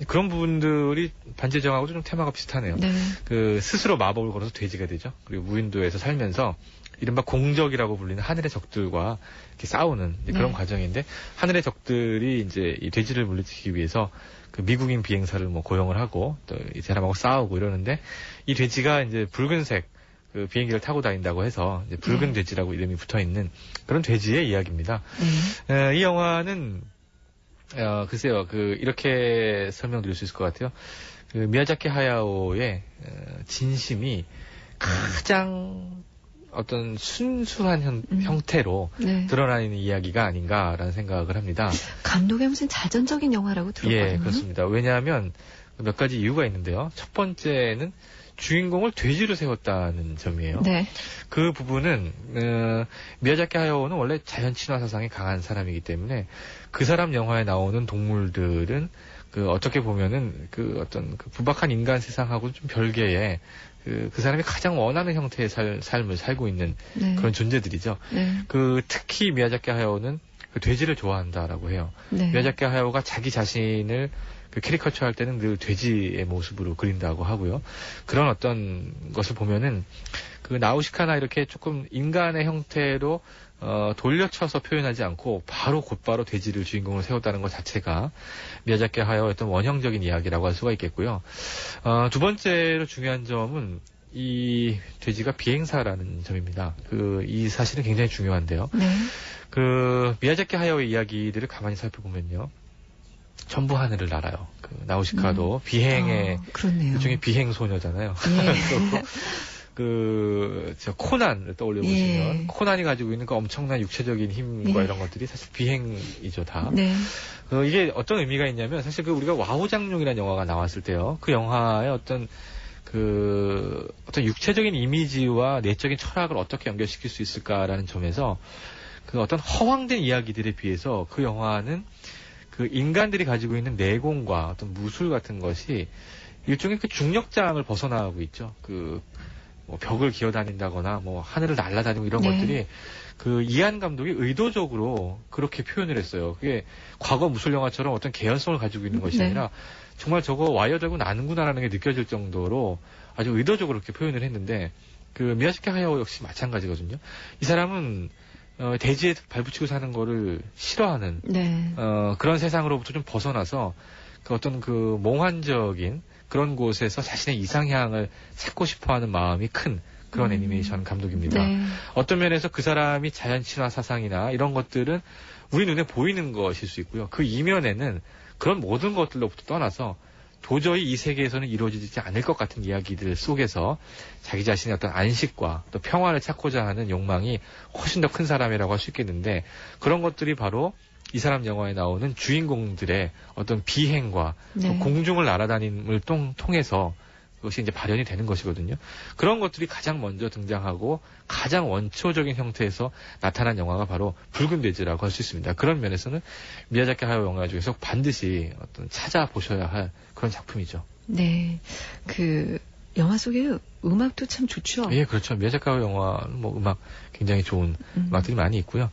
그런 부분들이 반지의 제왕하고 좀 테마가 비슷하네요. 네. 그 스스로 마법을 걸어서 돼지가 되죠. 그리고 무인도에서 살면서 이른바 공적이라고 불리는 하늘의 적들과 이렇게 싸우는 그런 과정인데 하늘의 적들이 이제 이 돼지를 물리치기 위해서 그 미국인 비행사를 고용을 하고 또 이 사람하고 싸우고 이러는데 이 돼지가 이제 붉은색 그 비행기를 타고 다닌다고 해서 이제 붉은 돼지라고 이름이 붙어 있는 그런 돼지의 이야기입니다. 이 영화는 글쎄요, 이렇게 설명드릴 수 있을 것 같아요. 그 미야자키 하야오의 진심이 가장 어떤 순수한 형태로 드러나는 이야기가 아닌가라는 생각을 합니다. 감독의 무슨 자전적인 영화라고 들었거든요. 예, 그렇습니다. 왜냐하면 몇 가지 이유가 있는데요. 첫 번째는 주인공을 돼지로 세웠다는 점이에요. 네. 그 부분은 미야자키 하야오는 원래 자연 친화 사상이 강한 사람이기 때문에 그 사람 영화에 나오는 동물들은 어떻게 보면은 어떤 부박한 인간 세상하고 좀 별개의 그 사람이 가장 원하는 형태의 삶을 살고 있는 그런 존재들이죠. 특히 미야자키 하야오는 돼지를 좋아한다라고 해요. 미야자키 하야오가 자기 자신을 캐리커처 할 때는 늘 돼지의 모습으로 그린다고 하고요. 그런 어떤 것을 보면은 나우시카나 이렇게 조금 인간의 형태로 돌려쳐서 표현하지 않고 곧바로 돼지를 주인공으로 세웠다는 것 자체가 미야자키 하야오의 어떤 원형적인 이야기라고 할 수가 있겠고요. 두 번째로 중요한 점은 이 돼지가 비행사라는 점입니다. 이 사실은 굉장히 중요한데요. 미야자키 하야오의 이야기들을 가만히 살펴보면요. 전부 하늘을 날아요. 나우시카도 비행의 일종의 비행 소녀잖아요. 코난을 떠올려 보시면 코난이 가지고 있는 그 엄청난 육체적인 힘과 이런 것들이 사실 비행이죠, 다. 이게 어떤 의미가 있냐면 사실 우리가 와우장룡이라는 영화가 나왔을 때요. 그 영화의 어떤 육체적인 이미지와 내적인 철학을 어떻게 연결시킬 수 있을까라는 점에서 어떤 허황된 이야기들에 비해서 그 영화는 인간들이 가지고 있는 내공과 어떤 무술 같은 것이 일종의 중력장을 벗어나고 있죠. 벽을 기어다닌다거나 하늘을 날아다니고 이런 것들이 이한 감독이 의도적으로 그렇게 표현을 했어요. 그게 과거 무술 영화처럼 어떤 개연성을 가지고 있는 것이 아니라 정말 저거 와이어 들고 나는구나라는 게 느껴질 정도로 아주 의도적으로 그렇게 표현을 했는데 미야자키 하야오 역시 마찬가지거든요. 이 사람은 대지에 발붙이고 사는 거를 싫어하는 그런 세상으로부터 좀 벗어나서 어떤 몽환적인 그런 곳에서 자신의 이상향을 찾고 싶어하는 마음이 큰 그런 애니메이션 감독입니다. 어떤 면에서 그 사람이 자연 친화 사상이나 이런 것들은 우리 눈에 보이는 것일 수 있고요. 그 이면에는 그런 모든 것들로부터 떠나서 도저히 이 세계에서는 이루어지지 않을 것 같은 이야기들 속에서 자기 자신의 어떤 안식과 또 평화를 찾고자 하는 욕망이 훨씬 더 큰 사람이라고 할 수 있겠는데 그 것들이 바로 이 사람 영화에 나오는 주인공들의 어떤 비행과 또 공중을 날아다님을 통해서 그것이 이제 발현이 되는 것이거든요. 그런 것들이 가장 먼저 등장하고 가장 원초적인 형태에서 나타난 영화가 바로 붉은 돼지라고 할 수 있습니다. 그런 면에서는 미야자키 하야오 영화 중에서 반드시 찾아보셔야 할 그런 작품이죠. 네. 영화 속에 음악도 참 좋죠. 예, 그렇죠. 미야자키 하야오 영화는 음악 굉장히 좋은 음악들이 많이 있고요.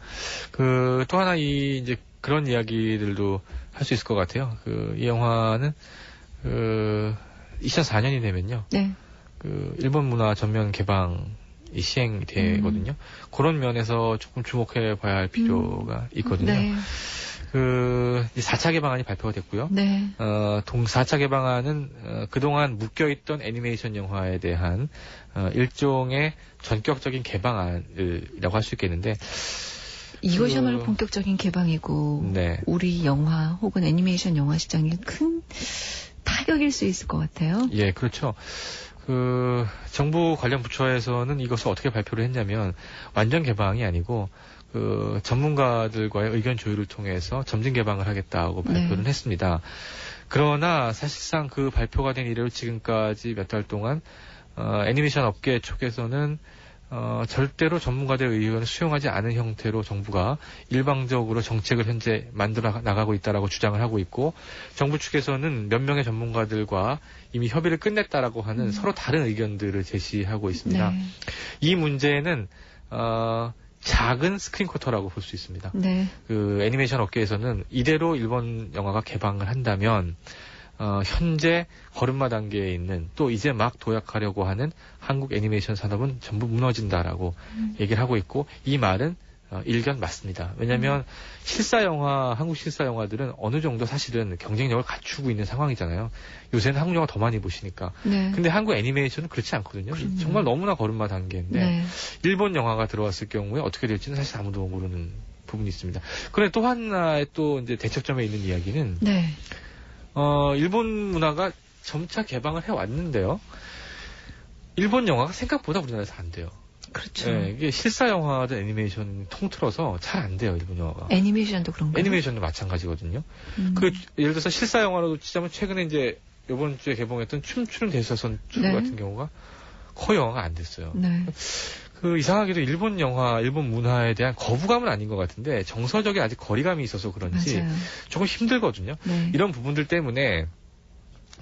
또 하나 이제 그런 이야기들도 할 수 있을 것 같아요. 이 영화는 2004년이 되면요. 일본 문화 전면 개방이 시행이 되거든요. 그런 면에서 조금 주목해 봐야 할 필요가 있거든요. 4차 개방안이 발표가 됐고요. 4차 개방안은 그동안 묶여있던 애니메이션 영화에 대한 일종의 전격적인 개방안이라고 할 수 있겠는데 이것이야말로 본격적인 개방이고 우리 영화 혹은 애니메이션 영화 시장에 큰 타격일 수 있을 것 같아요. 예, 그렇죠. 정부 관련 부처에서는 이것을 어떻게 발표를 했냐면 완전 개방이 아니고 전문가들과의 의견 조율을 통해서 점진 개방을 하겠다고 발표를 했습니다. 그러나 사실상 그 발표가 된 이래로 지금까지 몇 달 동안 애니메이션 업계 쪽에서는 절대로 전문가들의 의견을 수용하지 않은 형태로 정부가 일방적으로 정책을 현재 만들어 나가고 있다라고 주장을 하고 있고 정부 측에서는 몇 명의 전문가들과 이미 협의를 끝냈다라고 하는 서로 다른 의견들을 제시하고 있습니다. 이 문제는 작은 스크린 쿼터라고 볼 수 있습니다. 애니메이션 업계에서는 이대로 일본 영화가 개방을 한다면 현재 걸음마 단계에 있는 또 이제 막 도약하려고 하는 한국 애니메이션 산업은 전부 무너진다라고 얘기를 하고 있고 이 말은 일견 맞습니다. 왜냐하면 실사 영화, 한국 실사 영화들은 어느 정도 사실은 경쟁력을 갖추고 있는 상황이잖아요. 요새는 한국 영화 더 많이 보시니까. 네. 근데 한국 애니메이션은 그렇지 않거든요. 그럼요. 정말 너무나 걸음마 단계인데 네. 일본 영화가 들어왔을 경우에 어떻게 될지는 사실 아무도 모르는 부분이 있습니다. 그런데 또 하나의 또 이제 대척점에 있는 이야기는 네. 일본 문화가 점차 개방을 해왔는데요. 일본 영화가 생각보다 우리나라에서 안 돼요. 그렇죠. 네, 이게 실사 영화든 애니메이션 통틀어서 잘 안 돼요, 일본 영화가. 애니메이션도 그런가요? 애니메이션도 마찬가지거든요. 음. 예를 들어서 실사 영화로 치자면 최근에 이제 이번 주에 개봉했던 춤추는 대서선 춤 네. 같은 경우가 거의 영화가 안 됐어요. 네. 이상하게도 일본 영화, 일본 문화에 대한 거부감은 아닌 것 같은데 정서적인 아직 거리감이 있어서 그런지 맞아요. 조금 힘들거든요. 네. 이런 부분들 때문에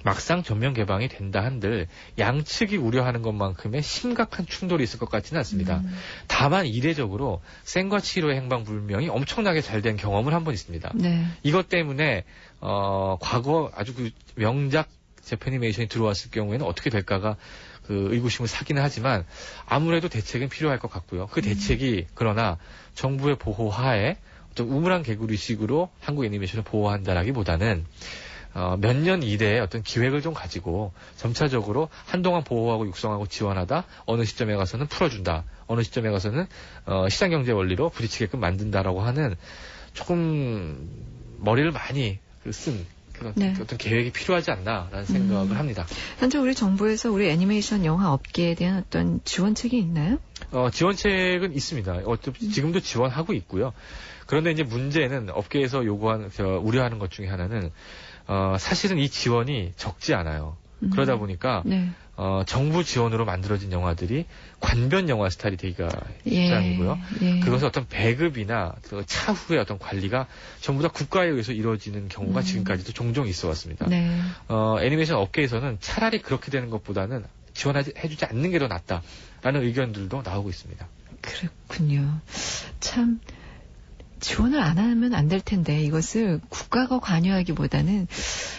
막상 전면 개방이 된다 한들 양측이 우려하는 것만큼의 심각한 충돌이 있을 것 같지는 않습니다. 다만 이례적으로 생과 치료의 행방불명이 엄청나게 잘 된 경험을 한 번 있습니다. 네. 이것 때문에 과거 아주 명작 재패니메이션이 들어왔을 경우에는 어떻게 될까가 의구심을 사기는 하지만 아무래도 대책은 필요할 것 같고요. 그 대책이 그러나 정부의 보호 하에 어떤 우물안 개구리식으로 한국 애니메이션을 보호한다라기보다는 몇 년 이내에 어떤 기획을 좀 가지고 점차적으로 한동안 보호하고 육성하고 지원하다 어느 시점에 가서는 풀어준다. 어느 시점에 가서는 시장경제 원리로 부딪히게끔 만든다라고 하는 조금 머리를 많이 쓴 그런 네. 어떤 계획이 필요하지 않나라는 생각을 합니다. 현재 우리 정부에서 우리 애니메이션 영화 업계에 대한 어떤 지원책이 있나요? 지원책은 있습니다. 지금도 지원하고 있고요. 그런데 이제 문제는 업계에서 우려하는 것 중에 하나는 사실은 이 지원이 적지 않아요. 그러다 보니까 네. 정부 지원으로 만들어진 영화들이 관변 영화 스타일이 되기가 시작이고요. 예. 그것은 어떤 배급이나 차후의 어떤 관리가 전부 다 국가에 의해서 이루어지는 경우가 지금까지도 종종 있어 왔습니다. 네. 애니메이션 업계에서는 차라리 그렇게 되는 것보다는 지원해주지 않는 게 더 낫다라는 의견들도 나오고 있습니다. 그렇군요. 참 지원을 안 하면 안 될 텐데 이것을 국가가 관여하기보다는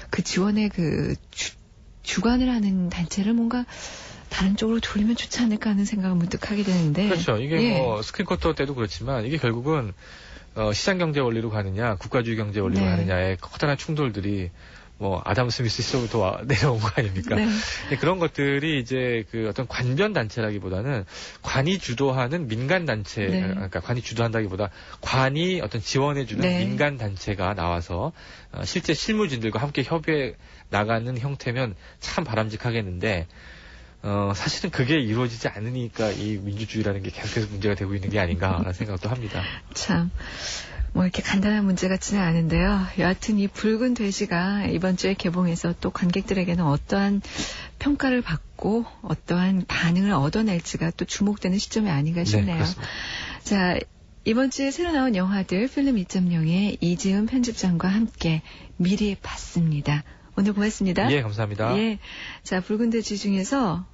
그 지원의 주관을 하는 단체를 뭔가 다른 쪽으로 돌리면 좋지 않을까 하는 생각을 문득 하게 되는데. 그렇죠. 이게 예. 스크린쿼터 때도 그렇지만 이게 결국은 시장경제 원리로 가느냐 국가주의 경제 원리로 네. 가느냐의 커다란 충돌들이 아담 스미스 시절부터 내려온 거 아닙니까? 네. 그런 것들이 이제 어떤 관변 단체라기보다는 관이 주도하는 민간 단체, 네. 그러니까 관이 주도한다기보다 관이 어떤 지원해주는 네. 민간 단체가 나와서 실제 실무진들과 함께 협의해 나가는 형태면 참 바람직하겠는데 사실은 그게 이루어지지 않으니까 이 민주주의라는 게 계속해서 문제가 되고 있는 게 아닌가라는 생각도 합니다. 참. 이렇게 간단한 문제 같지는 않은데요. 여하튼 이 붉은 돼지가 이번 주에 개봉해서 또 관객들에게는 어떠한 평가를 받고 어떠한 반응을 얻어낼지가 또 주목되는 시점이 아닌가 싶네요. 네, 그렇습니다. 자, 이번 주에 새로 나온 영화들 필름 2.0의 이지은 편집장과 함께 미리 봤습니다. 오늘 고맙습니다. 예, 감사합니다. 예. 자, 붉은 돼지 중에서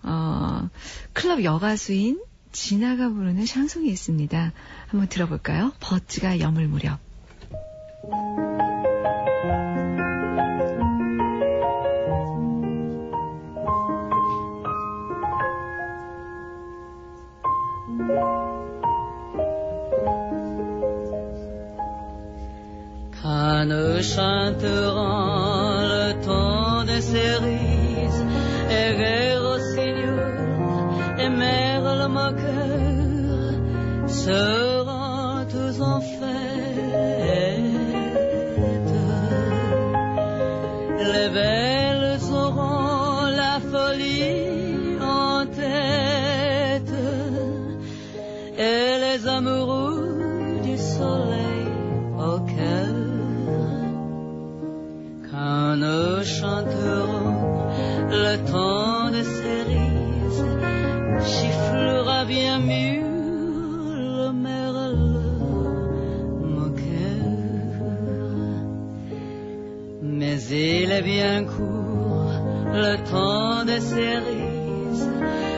클럽 여가수인 진아가 부르는 샹송이 있습니다. 한번 들어볼까요? 버즈가 여물 무렵. Quand nous chanterons le temps des cerises, et rire au signaux, et merle moqueur seront tous en fête. Les belles auront la folie en tête, et les amoureux du soleil au cœur. Quand nous chanterons le temps des cerises, chifflera bien mieux le merle moqueur. Mais il est bien court le temps des cerises,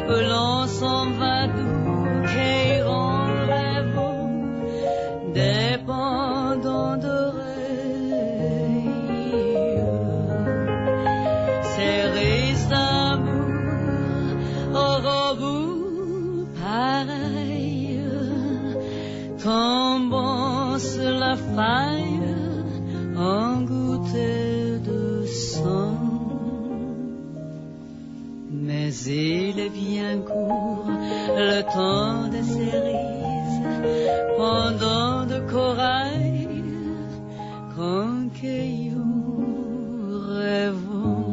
où l'on s'en va doux, qu'iront les vents, dépendant d'oreilles. Cerises d'amour, au bout pareil, tombant sur la faille en gouttes de sang. Mais il est bien court le temps des cerises, pendant de corail, cailloux rêvons.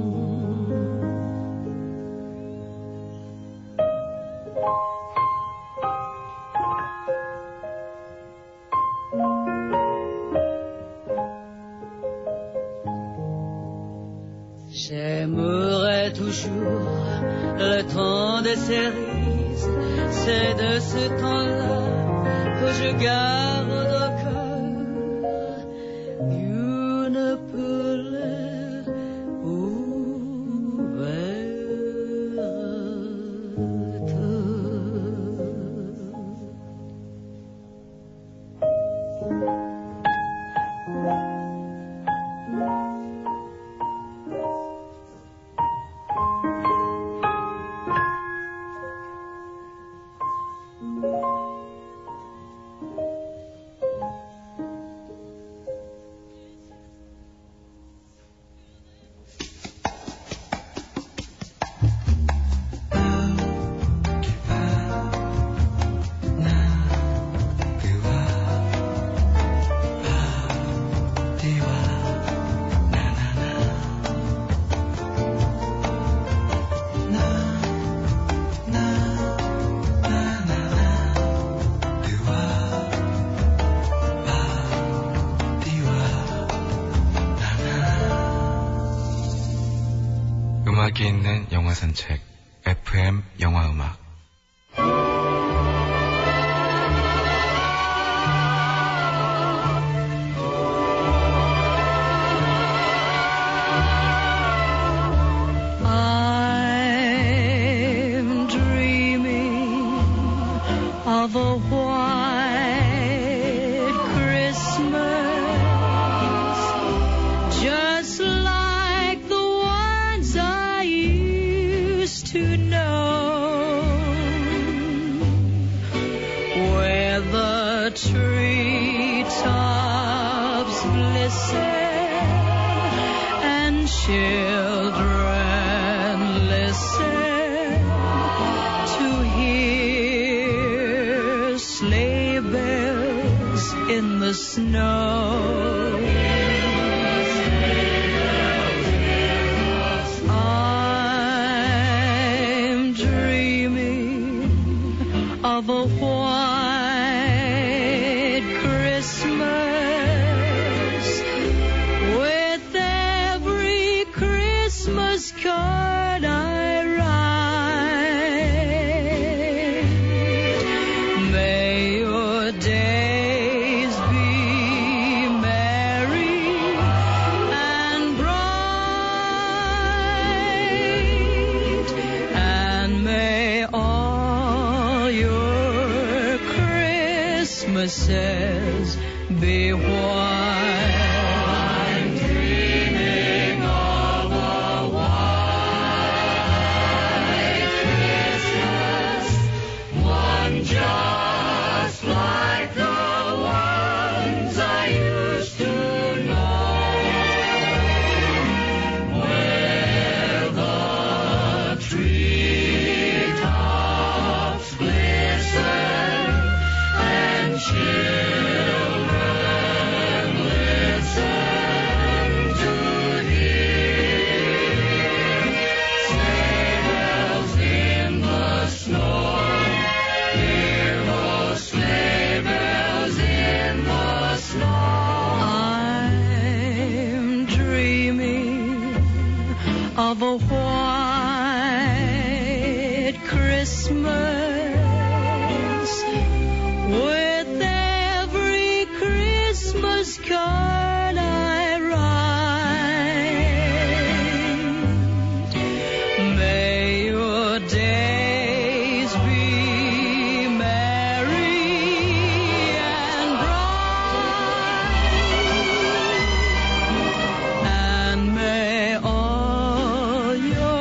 J'aimerais toujours le temps des cerises, c'est de ce temps-là que je garde au cœur une pleure 음악이 있는 영화 산책 FM 영화 음악. I'm dreaming of a white Christmas, just like the ones I used to know, where the treetops glisten and children listen to hear sleigh bells in the snow. I'm dreaming of a white Christmas, with every Christmas card I write. May your days be merry and bright, and may all your Christmases be white. I'm dreaming of a white Christmas, one just like the ones I used to know, where the treetops glisten and children listen to hear sleigh bells in the snow. Hear those sleigh bells in the snow. I'm dreaming of a white Christmas, with every Christmas card I write. May your days be merry and bright, and may all your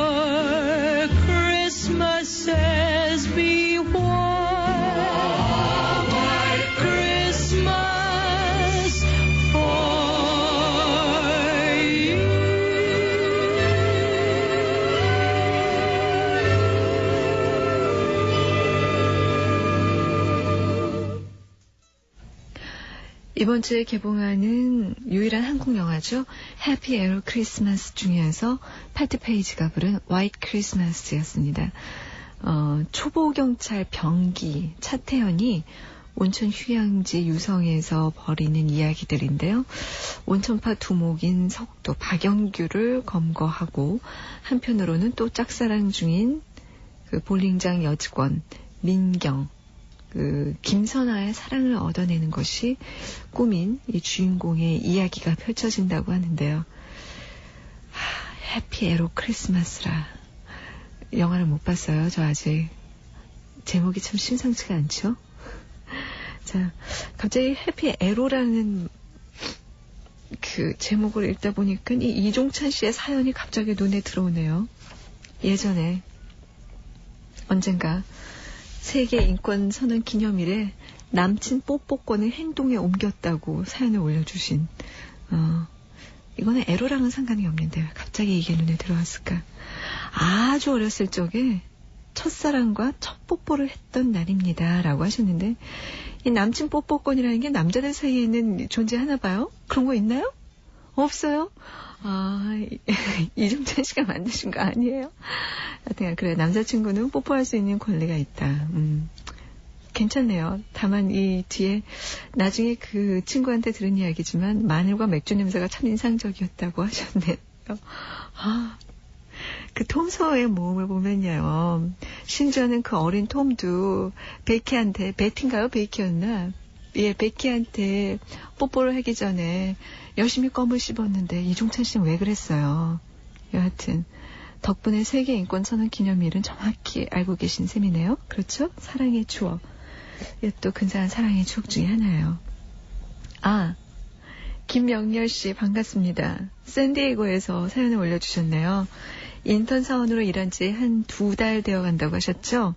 이번 주에 개봉하는 유일한 한국 영화죠. 해피 에로 크리스마스 중에서 패티 페이지가 부른 화이트 크리스마스였습니다. 초보경찰 병기 차태현이 온천 휴양지 유성에서 벌이는 이야기들인데요. 온천파 두목인 석도 박영규를 검거하고 한편으로는 또 짝사랑 중인 그 볼링장 여직원 민경, 그 김선아의 사랑을 얻어내는 것이 꿈인 이 주인공의 이야기가 펼쳐진다고 하는데요. 해피 에로 크리스마스라. 영화를 못 봤어요. 저 아직. 제목이 참 심상치가 않죠? 자, 갑자기 해피 에로라는 그 제목을 읽다 보니까 이 이종찬 씨의 사연이 갑자기 눈에 들어오네요. 예전에 언젠가 세계 인권 선언 기념일에 남친 뽀뽀권을 행동에 옮겼다고 사연을 올려주신 이거는 에로랑은 상관이 없는데 왜 갑자기 이게 눈에 들어왔을까? 아주 어렸을 적에 첫사랑과 첫 뽀뽀를 했던 날입니다 라고 하셨는데 이 남친 뽀뽀권이라는 게 남자들 사이에는 존재하나 봐요? 그런 거 있나요? 없어요? 이종찬 씨가 만드신 거 아니에요? 하여튼 그래, 남자친구는 뽀뽀할 수 있는 권리가 있다. 괜찮네요. 다만 이 뒤에 나중에 그 친구한테 들은 이야기지만 마늘과 맥주 냄새가 참 인상적이었다고 하셨네요. 그 톰소의 모험을 보면요. 심지어는 그 어린 톰도 베키한테, 베티인가요? 베키였나? 예, 베키한테 뽀뽀를 하기 전에 열심히 껌을 씹었는데 이종찬 씨는 왜 그랬어요? 여하튼 덕분에 세계 인권 선언 기념일은 정확히 알고 계신 셈이네요. 그렇죠? 사랑의 추억. 이게 또 근사한 사랑의 추억 중에 하나예요. 김명렬 씨 반갑습니다. 샌디에고에서 사연을 올려주셨네요. 인턴 사원으로 일한 지 한 2달 되어 간다고 하셨죠?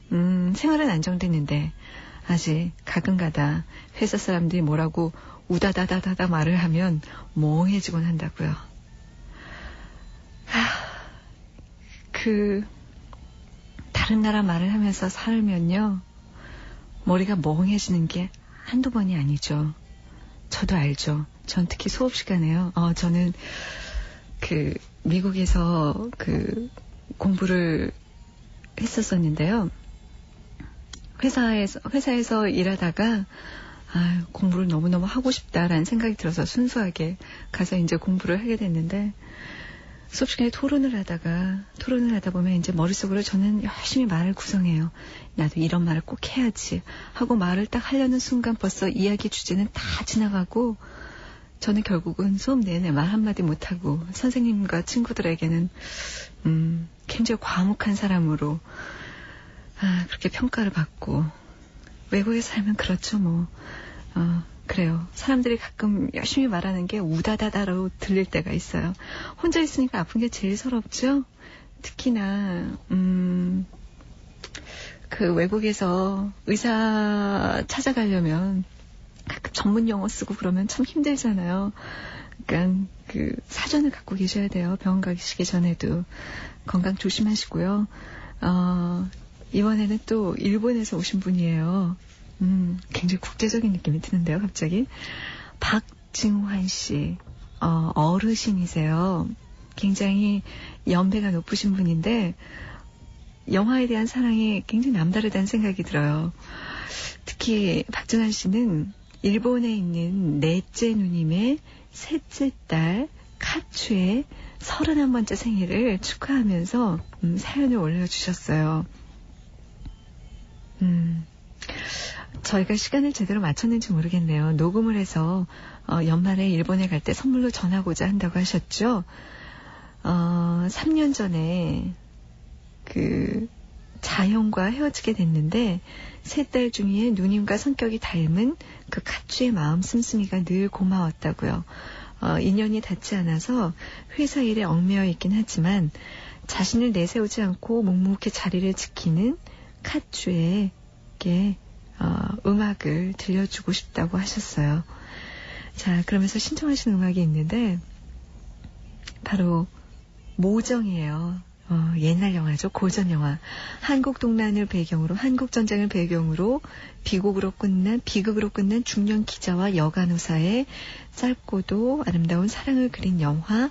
생활은 안정됐는데 아직 가끔가다 회사 사람들이 뭐라고 우다다다다다 말을 하면 멍해지곤 한다고요. 다른 나라 말을 하면서 살면요. 머리가 멍해지는 게 한두 번이 아니죠. 저도 알죠. 전 특히 수업 시간에요. 저는 미국에서 공부를 했었었는데요. 회사에서 일하다가 공부를 너무너무 하고 싶다라는 생각이 들어서 순수하게 가서 이제 공부를 하게 됐는데 수업 시간에 토론을 하다 보면 이제 머릿속으로 저는 열심히 말을 구성해요. 나도 이런 말을 꼭 해야지 하고 말을 딱 하려는 순간 벌써 이야기 주제는 다 지나가고 저는 결국은 수업 내내 말 한마디 못하고 선생님과 친구들에게는 굉장히 과묵한 사람으로 그렇게 평가를 받고 외국에 살면 그렇죠 뭐. 그래요. 사람들이 가끔 열심히 말하는 게 우다다다로 들릴 때가 있어요. 혼자 있으니까 아픈 게 제일 서럽죠? 특히나 외국에서 의사 찾아가려면 가끔 전문 용어 쓰고 그러면 참 힘들잖아요. 그러니까 사전을 갖고 계셔야 돼요. 병원 가시기 전에도. 건강 조심하시고요. 이번에는 또 일본에서 오신 분이에요. 굉장히 국제적인 느낌이 드는데요, 갑자기. 박증환 씨, 어르신이세요. 굉장히 연배가 높으신 분인데, 영화에 대한 사랑이 굉장히 남다르다는 생각이 들어요. 특히 박증환 씨는 일본에 있는 넷째 누님의 셋째 딸 카츠의 31번째 생일을 축하하면서 사연을 올려주셨어요. 저희가 시간을 제대로 맞췄는지 모르겠네요. 녹음을 해서 연말에 일본에 갈 때 선물로 전하고자 한다고 하셨죠. 3년 전에 자형과 헤어지게 됐는데 세 딸 중에 누님과 성격이 닮은 그 카츠의 마음 씀씀이가 늘 고마웠다고요. 인연이 닿지 않아서 회사 일에 얽매여 있긴 하지만 자신을 내세우지 않고 묵묵히 자리를 지키는 카츠에게 음악을 들려주고 싶다고 하셨어요. 자, 그러면서 신청하신 음악이 있는데 바로 모정이에요. 옛날 영화죠. 고전 영화. 한국 동란을 배경으로, 한국 전쟁을 배경으로 비극으로 끝난 중년 기자와 여간호사의 짧고도 아름다운 사랑을 그린 영화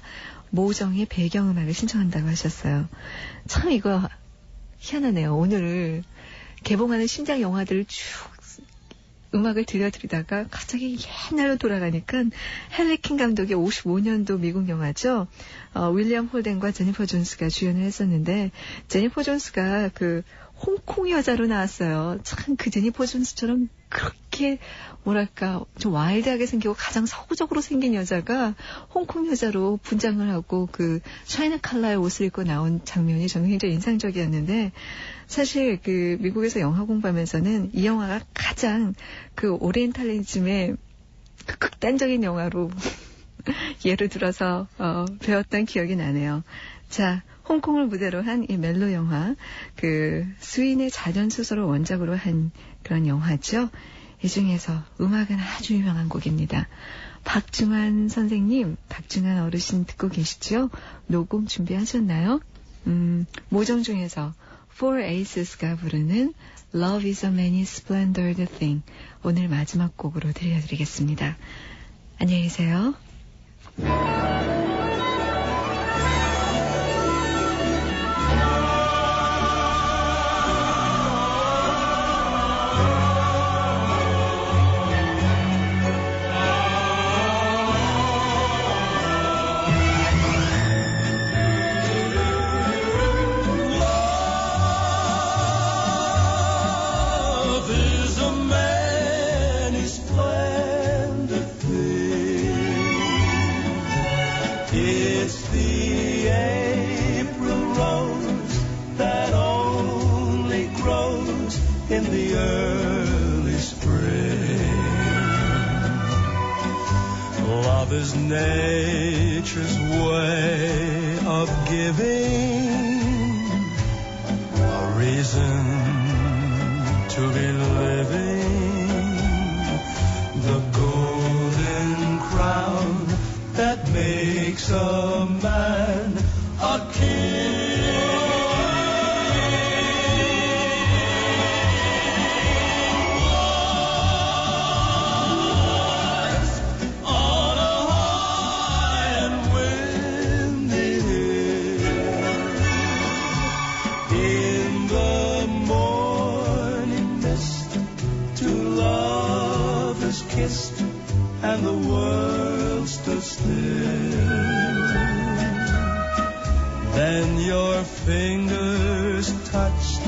모정의 배경음악을 신청한다고 하셨어요. 참 이거 희한하네요. 오늘 개봉하는 신작 영화들을 쭉 음악을 들려드리다가 갑자기 옛날로 돌아가니까 헬리킨 감독의 55년도 미국 영화죠. 윌리엄 홀덴과 제니퍼 존스가 주연을 했었는데 제니퍼 존스가 그 홍콩 여자로 나왔어요. 참 그 제니퍼 존스처럼 그렇게 뭐랄까 좀 와일드하게 생기고 가장 서구적으로 생긴 여자가 홍콩 여자로 분장을 하고 그 차이나 컬러의 옷을 입고 나온 장면이 저는 굉장히 인상적이었는데 사실 그 미국에서 영화 공부하면서는 이 영화가 가장 그 오리엔탈리즘의 그 극단적인 영화로 예를 들어서 배웠던 기억이 나네요. 자, 홍콩을 무대로 한 이 멜로 영화, 그 스윈의 자전소설을 원작으로 한 그런 영화죠. 이 중에서 음악은 아주 유명한 곡입니다. 박중환 선생님, 박중환 어르신 듣고 계시죠? 녹음 준비하셨나요? 모정 중에서 Four Aces가 부르는 Love is a many splendored thing 오늘 마지막 곡으로 들려드리겠습니다. 안녕히 계세요. Is nature's way of giving a reason to be living, the golden crown that makes a man a king. And the world stood still. Then your fingers touched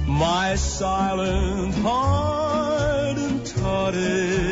my silent heart and taught it